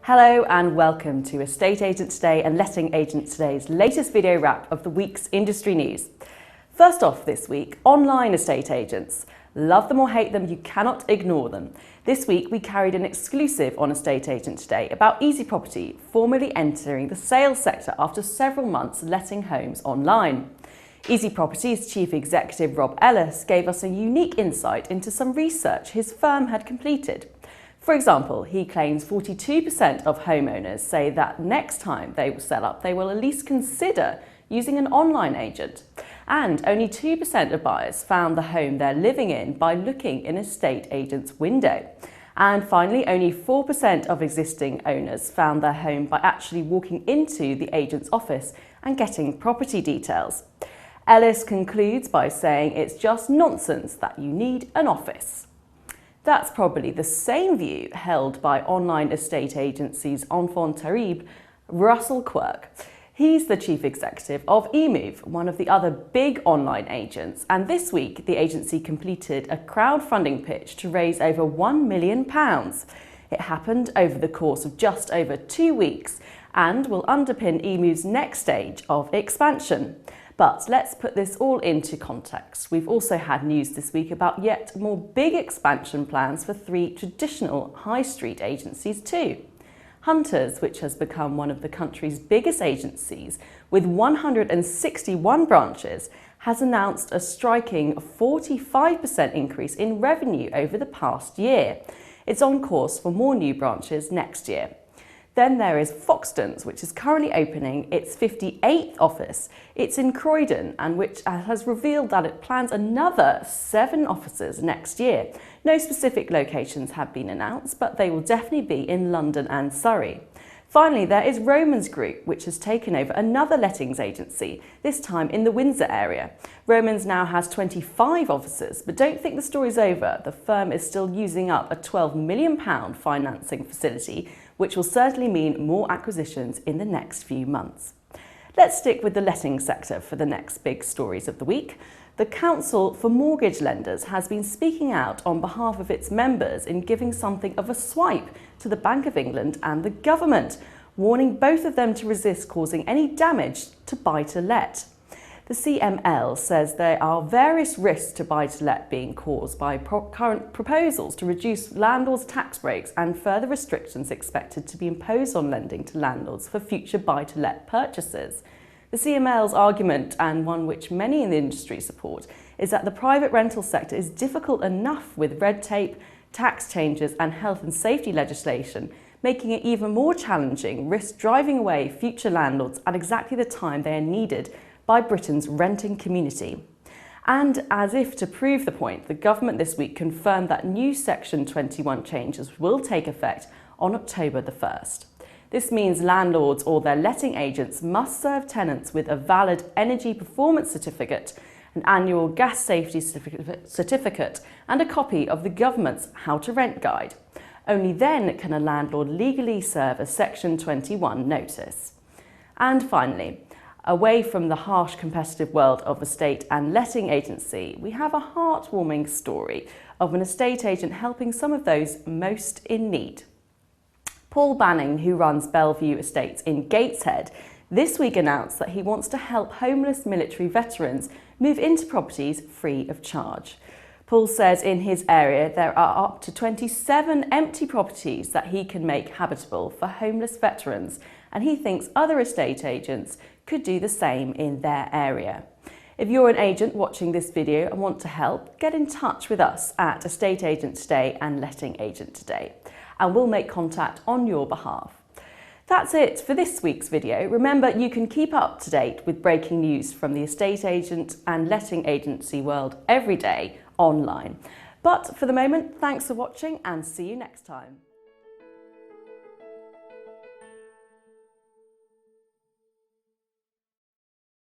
Hello and welcome to Estate Agent Today and Letting Agent Today's latest video wrap of the week's industry news. First off this week, online estate agents. Love them or hate them, you cannot ignore them. This week we carried an exclusive on Estate Agent Today about Easy Property, formally entering the sales sector after several months letting homes online. Easy Property's chief executive Rob Ellis gave us a unique insight into some research his firm had completed. For example, he claims 42% of homeowners say that next time they will sell up, they will at least consider using an online agent. And only 2% of buyers found the home they're living in by looking in a estate agent's window. And finally, only 4% of existing owners found their home by actually walking into the agent's office and getting property details. Ellis concludes by saying it's just nonsense that you need an office. That's probably the same view held by online estate agency's enfant terrible, Russell Quirk. He's the chief executive of eMove, one of the other big online agents, and this week the agency completed a crowdfunding pitch to raise over £1 million. It happened over the course of just over 2 weeks and will underpin eMove's next stage of expansion. But let's put this all into context. We've also had news this week about yet more big expansion plans for 3 traditional high street agencies too. Hunters, which has become one of the country's biggest agencies with 161 branches, has announced a striking 45% increase in revenue over the past year. It's on course for more new branches next year. Then there is Foxtons, which is currently opening its 58th office. It's in Croydon and which has revealed that it plans another 7 offices next year. No specific locations have been announced, but they will definitely be in London and Surrey. Finally, there is Romans Group, which has taken over another lettings agency, this time in the Windsor area. Romans now has 25 offices, but don't think the story's over. The firm is still using up a £12 million financing facility, which will certainly mean more acquisitions in the next few months. Let's stick with the letting sector for the next big stories of the week. The Council for Mortgage Lenders has been speaking out on behalf of its members in giving something of a swipe to the Bank of England and the government, warning both of them to resist causing any damage to buy-to-let. The CML says there are various risks to buy-to-let being caused by current proposals to reduce landlords' tax breaks and further restrictions expected to be imposed on lending to landlords for future buy-to-let purchases. The CML's argument, and one which many in the industry support, is that the private rental sector is difficult enough with red tape, tax changes and health and safety legislation, making it even more challenging, risk driving away future landlords at exactly the time they are needed by Britain's renting community. And as if to prove the point, the government this week confirmed that new Section 21 changes will take effect on October the 1st. This means landlords or their letting agents must serve tenants with a valid energy performance certificate, an annual gas safety certificate, and a copy of the government's How to Rent guide. Only then can a landlord legally serve a Section 21 notice. And finally, away from the harsh competitive world of estate and letting agency, we have a heartwarming story of an estate agent helping some of those most in need. Paul Banning, who runs Bellevue Estates in Gateshead, this week announced that he wants to help homeless military veterans move into properties free of charge. Paul says in his area there are up to 27 empty properties that he can make habitable for homeless veterans, and he thinks other estate agents could do the same in their area. If you're an agent watching this video and want to help, get in touch with us at Estate Agent Today and Letting Agent Today, and we'll make contact on your behalf. That's it for this week's video. Remember, you can keep up to date with breaking news from the estate agent and letting agency world every day online. But for the moment, thanks for watching and see you next time.